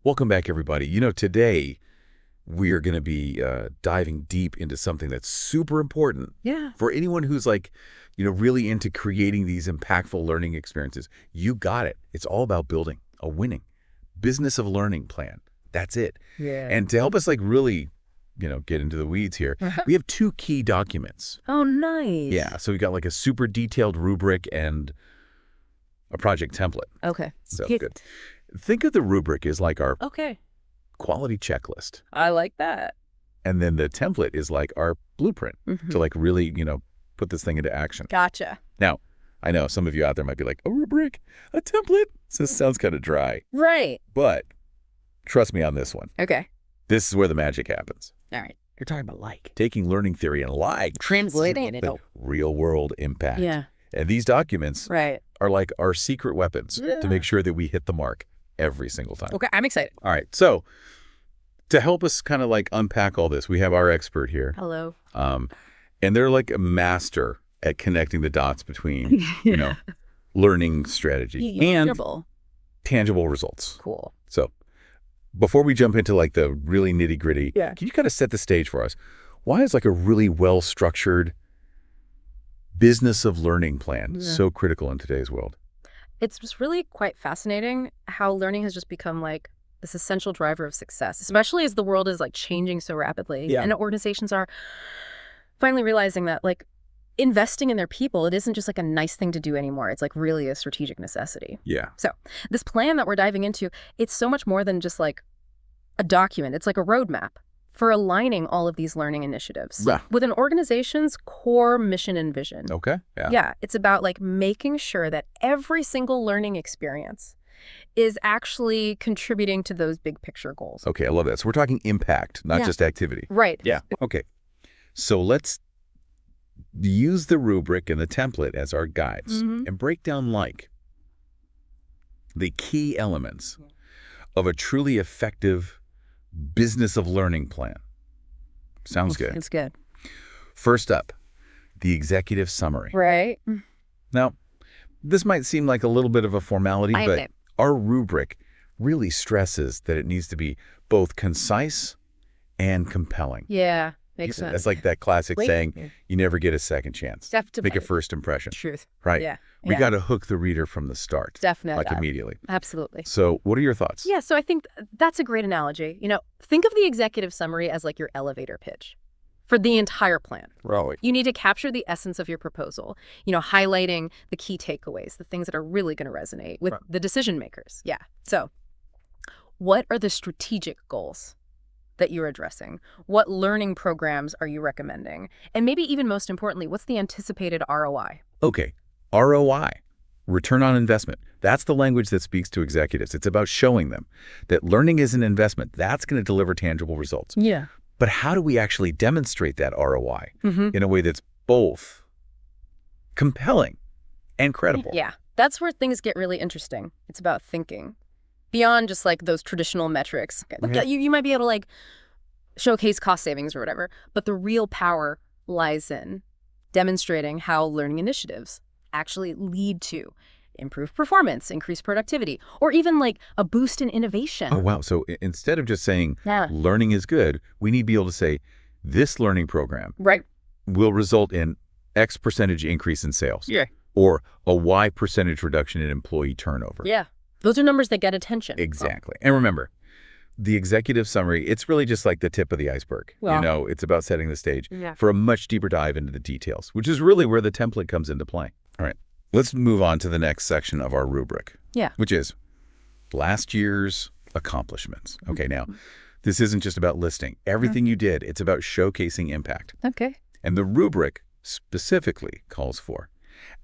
Welcome back, everybody. Today we are going to be diving deep into something that's super important Yeah. for anyone who's really into creating these impactful learning experiences. You got it. It's all about building a winning business of learning plan. That's it. Yeah. And to help us really, get into the weeds here, we have two key documents. Oh, nice. Yeah. So we got a super detailed rubric and a project template. Okay. So good. Think of the rubric as our Okay. quality checklist. I like that. And then the template is our blueprint to really, put this thing into action. Gotcha. Now, I know some of you out there might be like, a rubric, a template? This sounds kind of dry. Right. But trust me on this one. Okay. This is where the magic happens. All right. You're talking about Taking learning theory and translating it into real world impact. Yeah. And these documents Right. are like our secret weapons to make sure that we hit the mark every single time. Okay. I'm excited. All right. So to help us kind of unpack all this, we have our expert here. Hello. And they're a master at connecting the dots between, learning strategy and tangible results. Cool. So before we jump into the really nitty gritty, Yeah. can you kind of set the stage for us? Why is a really well-structured business of learning plan so critical in today's world? It's just really quite fascinating how learning has just become this essential driver of success, especially as the world is changing so rapidly. Yeah. And organizations are finally realizing that investing in their people, it isn't just a nice thing to do anymore. It's really a strategic necessity. Yeah. So this plan that we're diving into, it's so much more than just a document. It's a roadmap for aligning all of these learning initiatives with an organization's core mission and vision. Okay. Yeah. Yeah. It's about making sure that every single learning experience is actually contributing to those big picture goals. Okay. I love that. So we're talking impact, not just activity. Right. Yeah. Okay. So let's use the rubric and the template as our guides and break down the key elements of a truly effective business of learning plan. Sounds good. It's good. First up, the executive summary. Right. Now, this might seem like a little bit of a formality, but it. our rubric really stresses that it needs to be both concise and compelling. Yeah. Makes sense. That's like that classic saying, you never get a second chance. Definitely. Make a first impression. Truth. Right. Yeah. We got to hook the reader from the start. Definitely. Immediately. Absolutely. So what are your thoughts? Yeah, so I think that's a great analogy. Think of the executive summary as your elevator pitch for the entire plan. Right. You need to capture the essence of your proposal, highlighting the key takeaways, the things that are really going to resonate with the decision makers. Yeah. So what are the strategic goals that you're addressing? What learning programs are you recommending? And maybe even most importantly, what's the anticipated ROI? Okay. ROI, return on investment. That's the language that speaks to executives. It's about showing them that learning is an investment. That's going to deliver tangible results. Yeah. But how do we actually demonstrate that ROI in a way that's both compelling and credible? Yeah. That's where things get really interesting. It's about thinking beyond just those traditional metrics. You might be able to showcase cost savings or whatever, but the real power lies in demonstrating how learning initiatives actually lead to improved performance, increased productivity, or even a boost in innovation. Oh, wow. So instead of just saying learning is good, we need to be able to say this learning program will result in X percentage increase in sales. Yeah. Or a Y percentage reduction in employee turnover. Yeah. Those are numbers that get attention. Exactly. And remember, the executive summary, it's really just the tip of the iceberg. Well, it's about setting the stage for a much deeper dive into the details, which is really where the template comes into play. All right. Let's move on to the next section of our rubric. Yeah. Which is last year's accomplishments. Okay, now, this isn't just about listing everything you did. It's about showcasing impact. Okay. And the rubric specifically calls for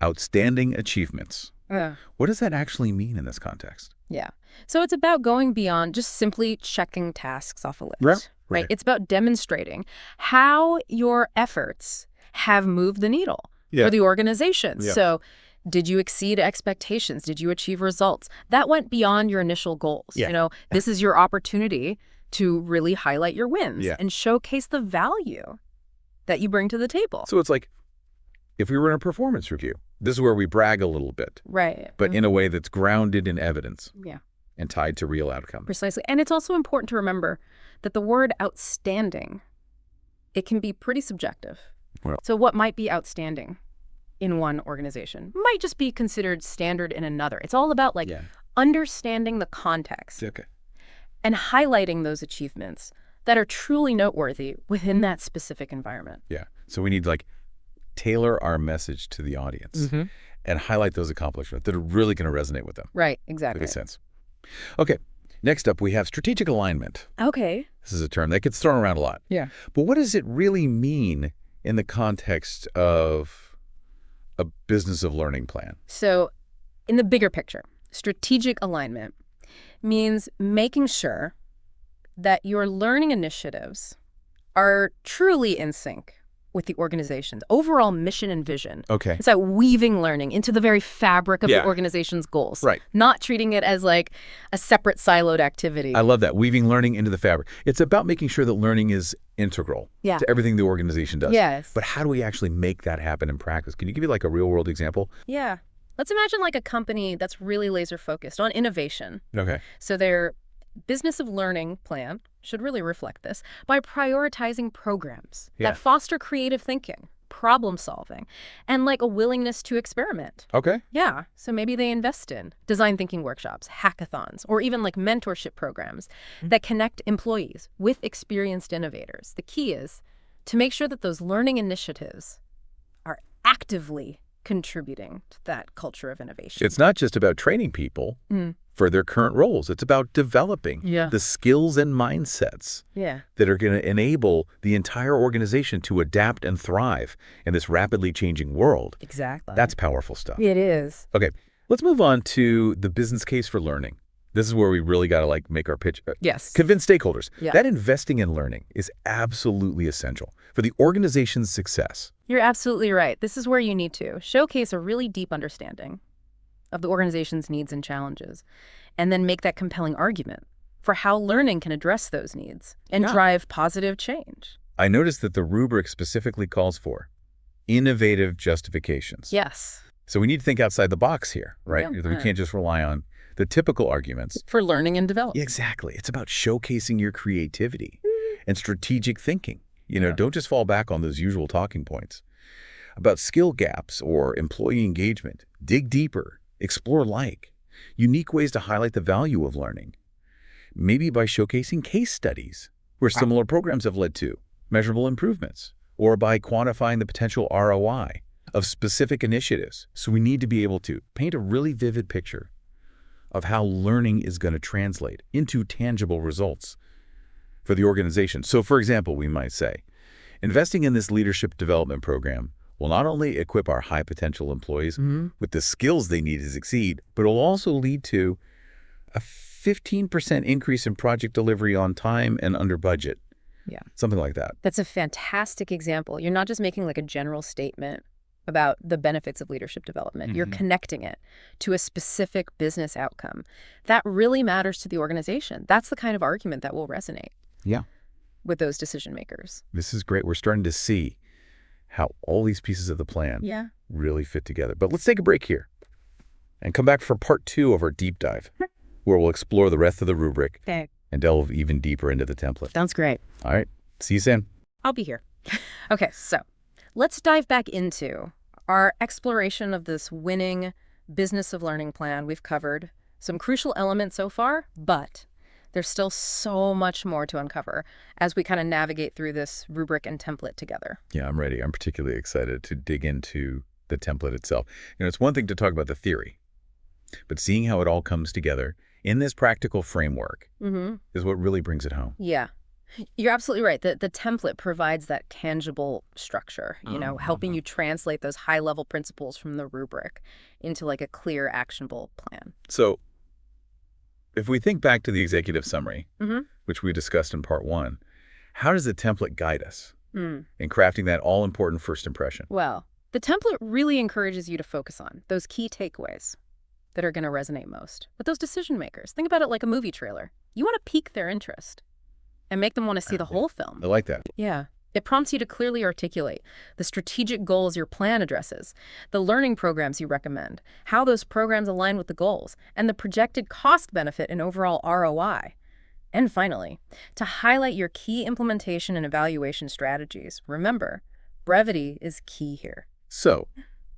outstanding achievements. What does that actually mean in this context? Yeah. So it's about going beyond just simply checking tasks off a list. Right. It's about demonstrating how your efforts have moved the needle for the organization. Yeah. So did you exceed expectations? Did you achieve results? That went beyond your initial goals. Yeah. This is your opportunity to really highlight your wins and showcase the value that you bring to the table. So it's if we were in a performance review, this is where we brag a little bit. Right. But in a way that's grounded in evidence. Yeah. and tied to real outcomes. Precisely. And it's also important to remember that the word outstanding, it can be pretty subjective. Well. So what might be outstanding in one organization might just be considered standard in another. It's all about understanding the context and highlighting those achievements that are truly noteworthy within that specific environment. Yeah. So we need tailor our message to the audience and highlight those accomplishments that are really going to resonate with them. Right, exactly. That makes sense. Okay. Next up, we have strategic alignment. Okay. This is a term that gets thrown around a lot. Yeah. But what does it really mean in the context of a business of learning plan? So in the bigger picture, strategic alignment means making sure that your learning initiatives are truly in sync with the organization's overall mission and vision. Okay. It's like weaving learning into the very fabric of the organization's goals. Right. Not treating it as a separate siloed activity. I love that. Weaving learning into the fabric. It's about making sure that learning is integral to everything the organization does. Yes. But how do we actually make that happen in practice? Can you give me a real world example? Yeah. Let's imagine a company that's really laser focused on innovation. Okay. So their business of learning plan should really reflect this by prioritizing programs that foster creative thinking, problem solving, and a willingness to experiment. Okay. Yeah. So maybe they invest in design thinking workshops, hackathons, or even mentorship programs that connect employees with experienced innovators. The key is to make sure that those learning initiatives are actively contributing to that culture of innovation. It's not just about training people for their current roles. It's about developing the skills and mindsets that are going to enable the entire organization to adapt and thrive in this rapidly changing world. Exactly. That's powerful stuff. It is. Okay, let's move on to the business case for learning. This is where we really got to make our pitch. Yes. Convince stakeholders Yeah. that investing in learning is absolutely essential for the organization's success. You're absolutely right. This is where you need to showcase a really deep understanding of the organization's needs and challenges, and then make that compelling argument for how learning can address those needs and drive positive change. I noticed that the rubric specifically calls for innovative justifications. Yes. So we need to think outside the box here, right? Yeah. We can't just rely on the typical arguments. For learning and development. Yeah, exactly. It's about showcasing your creativity and strategic thinking. Don't just fall back on those usual talking points. About skill gaps or employee engagement, dig deeper, explore unique ways to highlight the value of learning. Maybe by showcasing case studies where similar programs have led to measurable improvements, or by quantifying the potential ROI of specific initiatives. So we need to be able to paint a really vivid picture of how learning is going to translate into tangible results for the organization. So for example, we might say, investing in this leadership development program will not only equip our high potential employees with the skills they need to succeed, but it will also lead to a 15% increase in project delivery on time and under budget. Yeah. Something like that. That's a fantastic example. You're not just making a general statement about the benefits of leadership development. You're connecting it to a specific business outcome. That really matters to the organization. That's the kind of argument that will resonate with those decision makers. This is great. We're starting to see how all these pieces of the plan really fit together. But let's take a break here and come back for part 2 of our deep dive, where we'll explore the rest of the rubric and delve even deeper into the template. Sounds great. All right. See you soon. I'll be here. Okay, so let's dive back into our exploration of this winning business of learning plan. We've covered some crucial elements so far, but there's still so much more to uncover as we kind of navigate through this rubric and template together. Yeah, I'm ready. I'm particularly excited to dig into the template itself. It's one thing to talk about the theory, but seeing how it all comes together in this practical framework is what really brings it home. Yeah. You're absolutely right. The template provides that tangible structure, helping you translate those high-level principles from the rubric into a clear, actionable plan. So if we think back to the executive summary, which we discussed in part 1, how does the template guide us in crafting that all-important first impression? Well, the template really encourages you to focus on those key takeaways that are going to resonate most with those decision makers. Think about it like a movie trailer. You want to pique their interest and make them want to see the whole film. I like that. Yeah. It prompts you to clearly articulate the strategic goals your plan addresses, the learning programs you recommend, how those programs align with the goals, and the projected cost benefit and overall ROI. And finally, to highlight your key implementation and evaluation strategies. Remember, brevity is key here. So,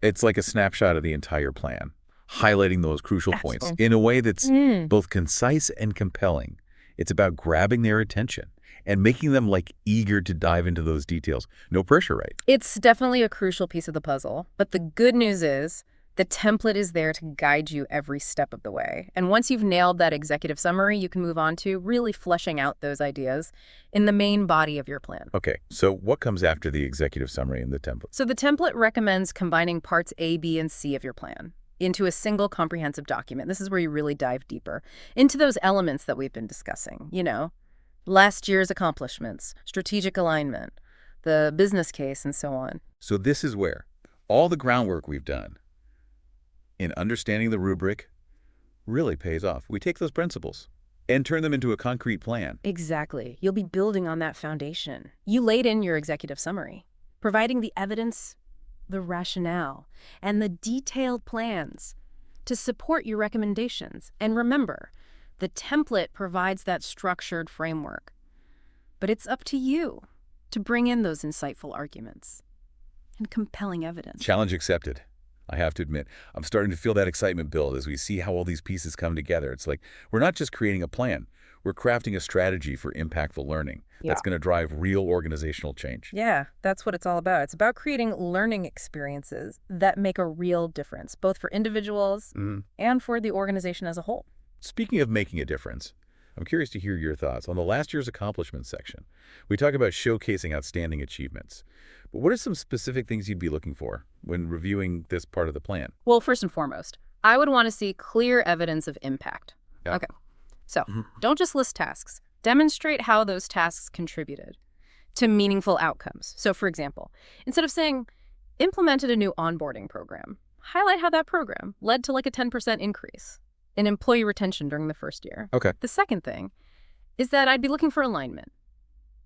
it's like a snapshot of the entire plan, highlighting those crucial points Absolutely. in a way that's both concise and compelling. It's about grabbing their attention and making them eager to dive into those details. No pressure, right? It's definitely a crucial piece of the puzzle, but the good news is the template is there to guide you every step of the way. And once you've nailed that executive summary, you can move on to really fleshing out those ideas in the main body of your plan. Okay, so what comes after the executive summary and the template? So the template recommends combining parts A, B, and C of your plan into a single comprehensive document. This is where you really dive deeper into those elements that we've been discussing, last year's accomplishments, strategic alignment, the business case, and so on. So this is where all the groundwork we've done in understanding the rubric really pays off. We take those principles and turn them into a concrete plan. Exactly. You'll be building on that foundation. You laid in your executive summary, providing the evidence, the rationale, and the detailed plans to support your recommendations. And remember, the template provides that structured framework. But it's up to you to bring in those insightful arguments and compelling evidence. Challenge accepted. I have to admit, I'm starting to feel that excitement build as we see how all these pieces come together. It's like we're not just creating a plan, we're crafting a strategy for impactful learning that's going to drive real organizational change. Yeah, that's what it's all about. It's about creating learning experiences that make a real difference, both for individuals and for the organization as a whole. Speaking of making a difference, I'm curious to hear your thoughts on the last year's accomplishments section. We talk about showcasing outstanding achievements, but what are some specific things you'd be looking for when reviewing this part of the plan? Well, first and foremost, I would want to see clear evidence of impact. Yeah. Okay, so don't just list tasks. Demonstrate how those tasks contributed to meaningful outcomes. So, for example, instead of saying, implemented a new onboarding program, highlight how that program led to a 10% increase in employee retention during the first year. Okay. The second thing is that I'd be looking for alignment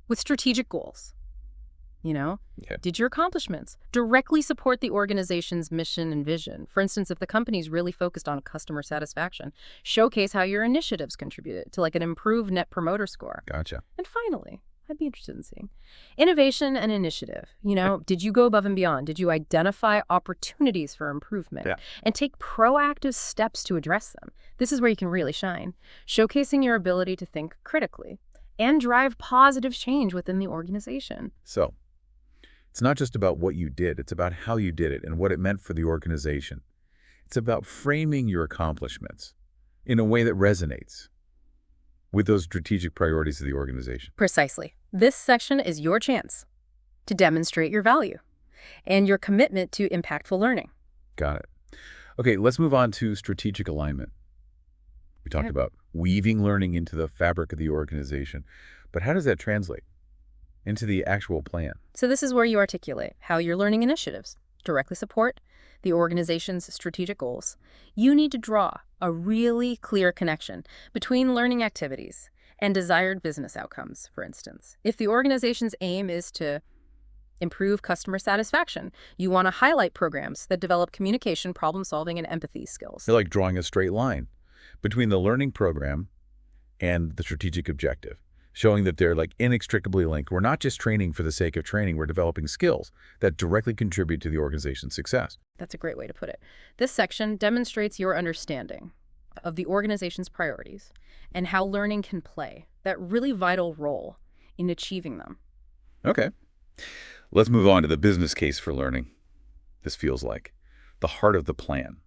with strategic goals. Did your accomplishments directly support the organization's mission and vision? For instance, if the company's really focused on customer satisfaction, showcase how your initiatives contributed to an improved net promoter score. Gotcha. And finally, I'd be interested in seeing innovation and initiative. Did you go above and beyond? Did you identify opportunities for improvement and take proactive steps to address them? This is where you can really shine, showcasing your ability to think critically and drive positive change within the organization. So, it's not just about what you did, it's about how you did it and what it meant for the organization. It's about framing your accomplishments in a way that resonates with those strategic priorities of the organization. Precisely. This section is your chance to demonstrate your value and your commitment to impactful learning. Got it. Okay, let's move on to strategic alignment. We talked about weaving learning into the fabric of the organization, but how does that translate into the actual plan? So this is where you articulate how your learning initiatives directly support the organization's strategic goals. You need to draw a really clear connection between learning activities and desired business outcomes, for instance. If the organization's aim is to improve customer satisfaction, you want to highlight programs that develop communication, problem-solving, and empathy skills. They're like drawing a straight line between the learning program and the strategic objective, showing that they're inextricably linked. We're not just training for the sake of training, we're developing skills that directly contribute to the organization's success. That's a great way to put it. This section demonstrates your understanding of the organization's priorities and how learning can play that really vital role in achieving them. Okay. Let's move on to the business case for learning. This feels like the heart of the plan,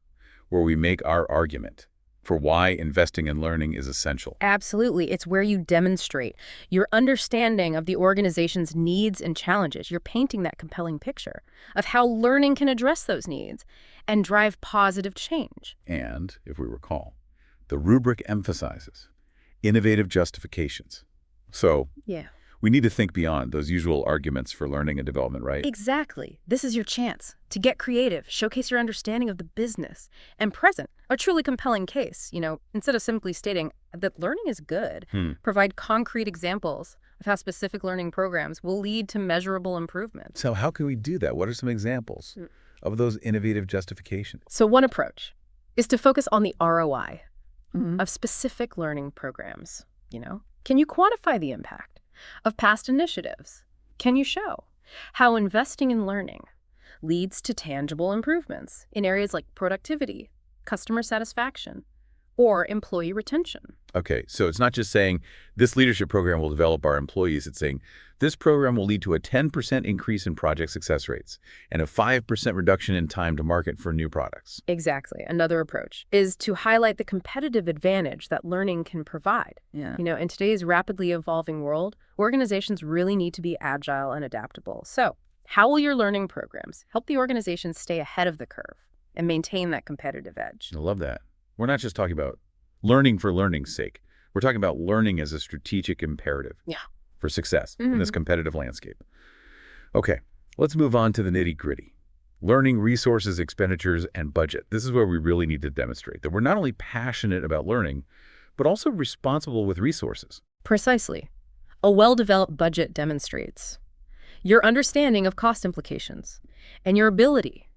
where we make our argument for why investing in learning is essential. Absolutely. It's where you demonstrate your understanding of the organization's needs and challenges. You're painting that compelling picture of how learning can address those needs and drive positive change. And, if we recall, the rubric emphasizes innovative justifications. So, we need to think beyond those usual arguments for learning and development, right? Exactly. This is your chance to get creative, showcase your understanding of the business, and present a truly compelling case. Instead of simply stating that learning is good, provide concrete examples of how specific learning programs will lead to measurable improvements. So how can we do that? What are some examples of those innovative justifications? So one approach is to focus on the ROI of specific learning programs. Can you quantify the impact of past initiatives? Can you show how investing in learning leads to tangible improvements in areas like productivity, customer satisfaction, or employee retention? Okay, so it's not just saying this leadership program will develop our employees. It's saying this program will lead to a 10% increase in project success rates and a 5% reduction in time to market for new products. Exactly. Another approach is to highlight the competitive advantage that learning can provide. Yeah. In today's rapidly evolving world, organizations really need to be agile and adaptable. So, how will your learning programs help the organization stay ahead of the curve and maintain that competitive edge? I love that. We're not just talking about learning for learning's sake. We're talking about learning as a strategic imperative for success in this competitive landscape. Okay, let's move on to the nitty-gritty. Learning, resources, expenditures, and budget. This is where we really need to demonstrate that we're not only passionate about learning, but also responsible with resources. Precisely. A well-developed budget demonstrates your understanding of cost implications and your ability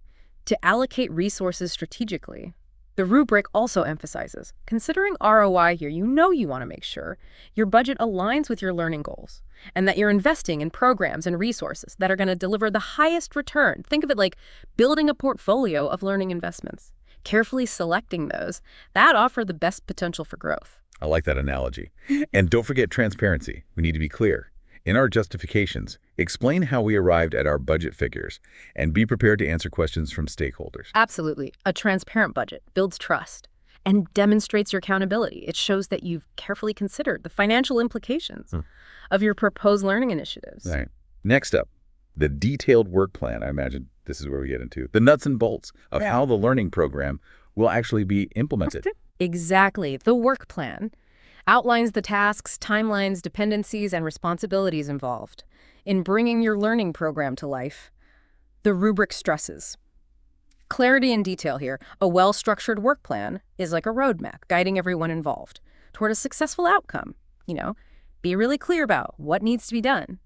to allocate resources strategically. The rubric also emphasizes, considering ROI here, you want to make sure your budget aligns with your learning goals and that you're investing in programs and resources that are going to deliver the highest return. Think of it like building a portfolio of learning investments, carefully selecting those that offer the best potential for growth. I like that analogy. And don't forget transparency. We need to be clear. In our justifications, explain how we arrived at our budget figures and be prepared to answer questions from stakeholders. Absolutely. A transparent budget builds trust and demonstrates your accountability. It shows that you've carefully considered the financial implications of your proposed learning initiatives. All right. Next up, the detailed work plan. I imagine this is where we get into the nuts and bolts of how the learning program will actually be implemented. Exactly. The work plan outlines the tasks, timelines, dependencies, and responsibilities involved in bringing your learning program to life. The rubric stresses clarity and detail here. A well-structured work plan is like a roadmap guiding everyone involved toward a successful outcome. Be really clear about what needs to be done,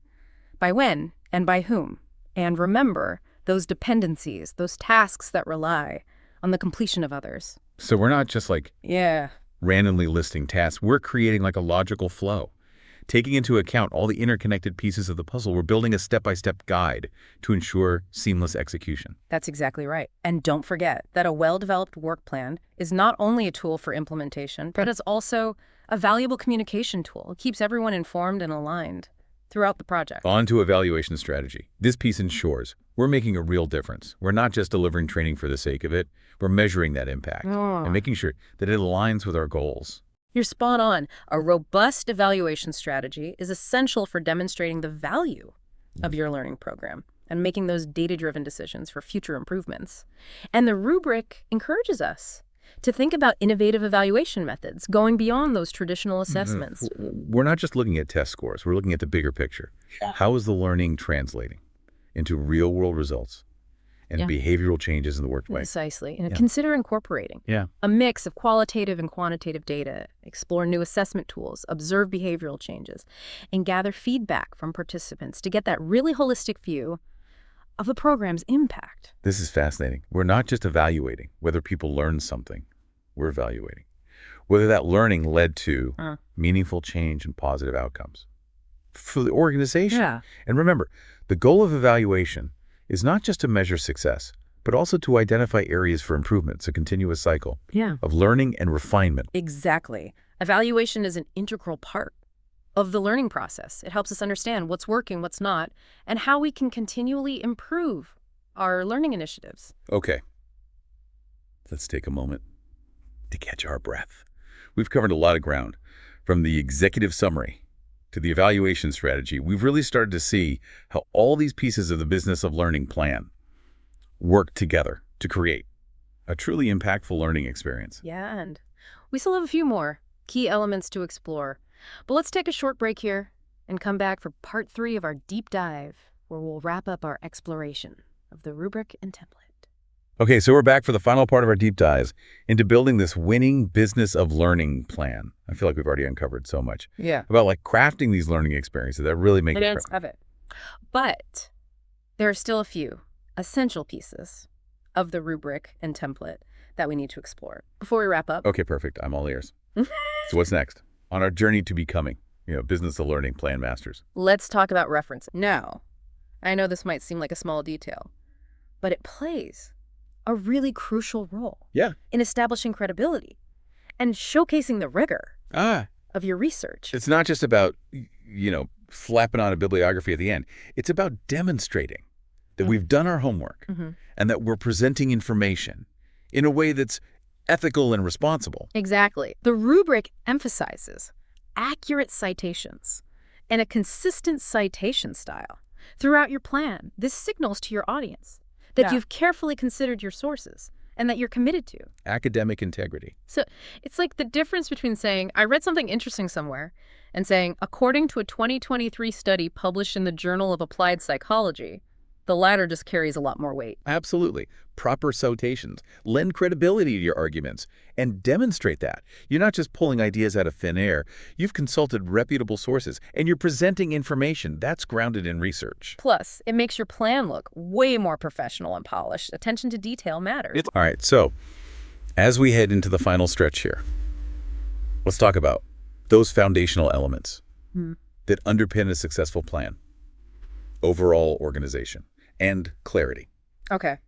by when, and by whom. And remember those dependencies, those tasks that rely on the completion of others. So we're not just randomly listing tasks. We're creating like a logical flow. Taking into account all the interconnected pieces of the puzzle, we're building a step-by-step guide to ensure seamless execution. That's exactly right. And don't forget that a well-developed work plan is not only a tool for implementation, but it's also a valuable communication tool. It keeps everyone informed and aligned throughout the project. On to evaluation strategy. This piece ensures we're making a real difference. We're not just delivering training for the sake of it. We're measuring that impact and making sure that it aligns with our goals. You're spot on. A robust evaluation strategy is essential for demonstrating the value of your learning program and making those data-driven decisions for future improvements. And the rubric encourages us to think about innovative evaluation methods, going beyond those traditional assessments. We're not just looking at test scores. We're looking at the bigger picture. How is the learning translating into real-world results and behavioral changes in the workplace? Precisely. And consider incorporating a mix of qualitative and quantitative data, explore new assessment tools, observe behavioral changes, and gather feedback from participants to get that really holistic view of the program's impact. This is fascinating. We're not just evaluating whether people learn something. We're evaluating whether that learning led to meaningful change and positive outcomes for the organization. And remember, the goal of evaluation is not just to measure success, but also to identify areas for improvement. It's a continuous cycle of learning and refinement. Exactly. Evaluation is an integral part of the learning process. It helps us understand what's working, what's not, and how we can continually improve our learning initiatives. Okay. Let's take a moment to catch our breath. We've covered a lot of ground, from the executive summary to the evaluation strategy. We've really started to see how all these pieces of the business of learning plan work together to create a truly impactful learning experience. Yeah, and we still have a few more key elements to explore. But let's take a short break here and come back for part 3 of our deep dive, where we'll wrap up our exploration of the rubric and template. Okay, so we're back for the final part of our deep dives into building this winning business of learning plan. I feel like we've already uncovered so much Yeah. about like crafting these learning experiences that really make It is of it. But there are still a few essential pieces of the rubric and template that we need to explore before we wrap up. Okay, perfect. I'm all ears. So what's next on our journey to becoming, business of learning plan masters? Let's talk about reference. Now, I know this might seem like a small detail, but it plays a really crucial role in establishing credibility and showcasing the rigor of your research. It's not just about, flapping on a bibliography at the end. It's about demonstrating that we've done our homework and that we're presenting information in a way that's ethical and responsible. Exactly. The rubric emphasizes accurate citations and a consistent citation style throughout your plan. This signals to your audience that you've carefully considered your sources and that you're committed to Academic integrity. So it's like the difference between saying, I read something interesting somewhere, and saying, according to a 2023 study published in the Journal of Applied Psychology. The latter just carries a lot more weight. Absolutely. Proper citations. Lend credibility to your arguments and demonstrate that. You're not just pulling ideas out of thin air. You've consulted reputable sources and you're presenting information that's grounded in research. Plus, it makes your plan look way more professional and polished. Attention to detail matters. All right, so as we head into the final stretch here, let's talk about those foundational elements that underpin a successful plan, overall organization, and clarity. Okay,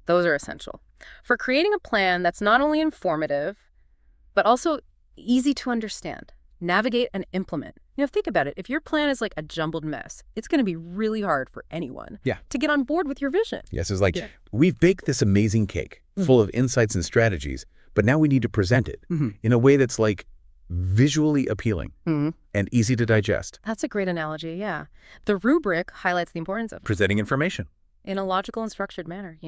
those are essential for creating a plan that's not only informative, but also easy to understand, navigate, and implement. Think about it. If your plan is like a jumbled mess, it's going to be really hard for anyone to get on board with your vision. Yes, it's like, we've baked this amazing cake full of insights and strategies, but now we need to present it in a way that's like visually appealing and easy to digest. That's a great analogy, yeah. The rubric highlights the importance of Presenting information in a logical and structured manner,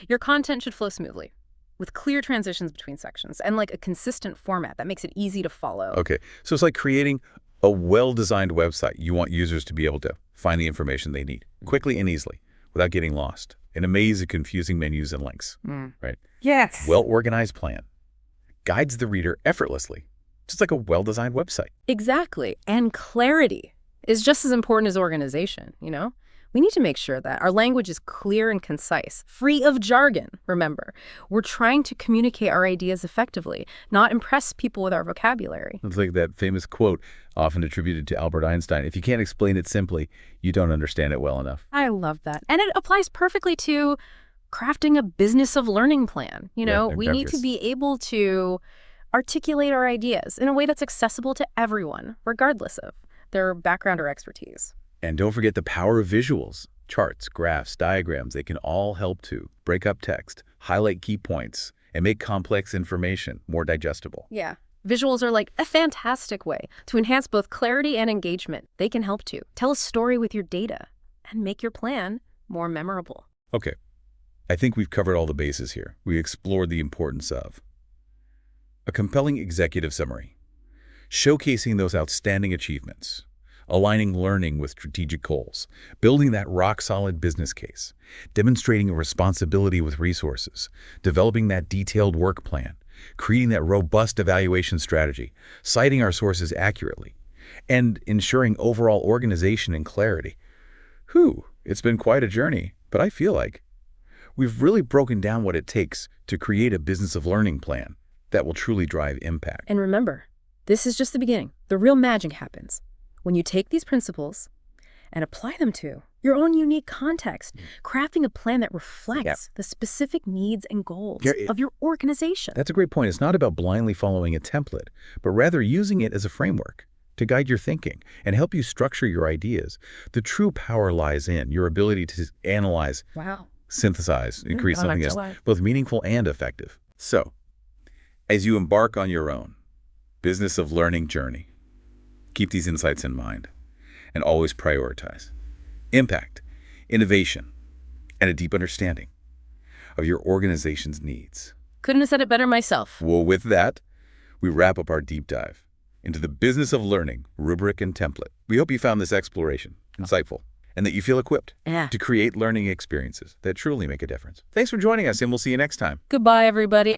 Your content should flow smoothly with clear transitions between sections and like a consistent format that makes it easy to follow. Okay, so it's like creating a well-designed website. You want users to be able to find the information they need quickly and easily without getting lost in a maze of confusing menus and links, right? Yes. Well-organized plan guides the reader effortlessly, just like a well-designed website. Exactly. And clarity is just as important as organization, We need to make sure that our language is clear and concise, free of jargon, remember. We're trying to communicate our ideas effectively, not impress people with our vocabulary. It's like that famous quote often attributed to Albert Einstein, if you can't explain it simply, you don't understand it well enough. I love that. And it applies perfectly to crafting a business of learning plan. We need to be able to articulate our ideas in a way that's accessible to everyone, regardless of their background or expertise. And don't forget the power of visuals. Charts, graphs, diagrams, they can all help to break up text, highlight key points, and make complex information more digestible. Yeah. Visuals are like a fantastic way to enhance both clarity and engagement. They can help to tell a story with your data and make your plan more memorable. Okay. I think we've covered all the bases here. We explored the importance of a compelling executive summary, showcasing those outstanding achievements, aligning learning with strategic goals, building that rock-solid business case, demonstrating a responsibility with resources, developing that detailed work plan, creating that robust evaluation strategy, citing our sources accurately, and ensuring overall organization and clarity. It's been quite a journey, but I feel like we've really broken down what it takes to create a business of learning plan that will truly drive impact. And remember, this is just the beginning. The real magic happens when you take these principles and apply them to your own unique context, crafting a plan that reflects the specific needs and goals of your organization. That's a great point. It's not about blindly following a template, but rather using it as a framework to guide your thinking and help you structure your ideas. The true power lies in your ability to analyze, synthesize, and create something that's both meaningful and effective. So, as you embark on your own business of learning journey, keep these insights in mind and always prioritize impact, innovation, and a deep understanding of your organization's needs. Couldn't have said it better myself. Well, with that, we wrap up our deep dive into the business of learning, rubric and template. We hope you found this exploration insightful and that you feel equipped Yeah. to create learning experiences that truly make a difference. Thanks for joining us, and we'll see you next time. Goodbye, everybody.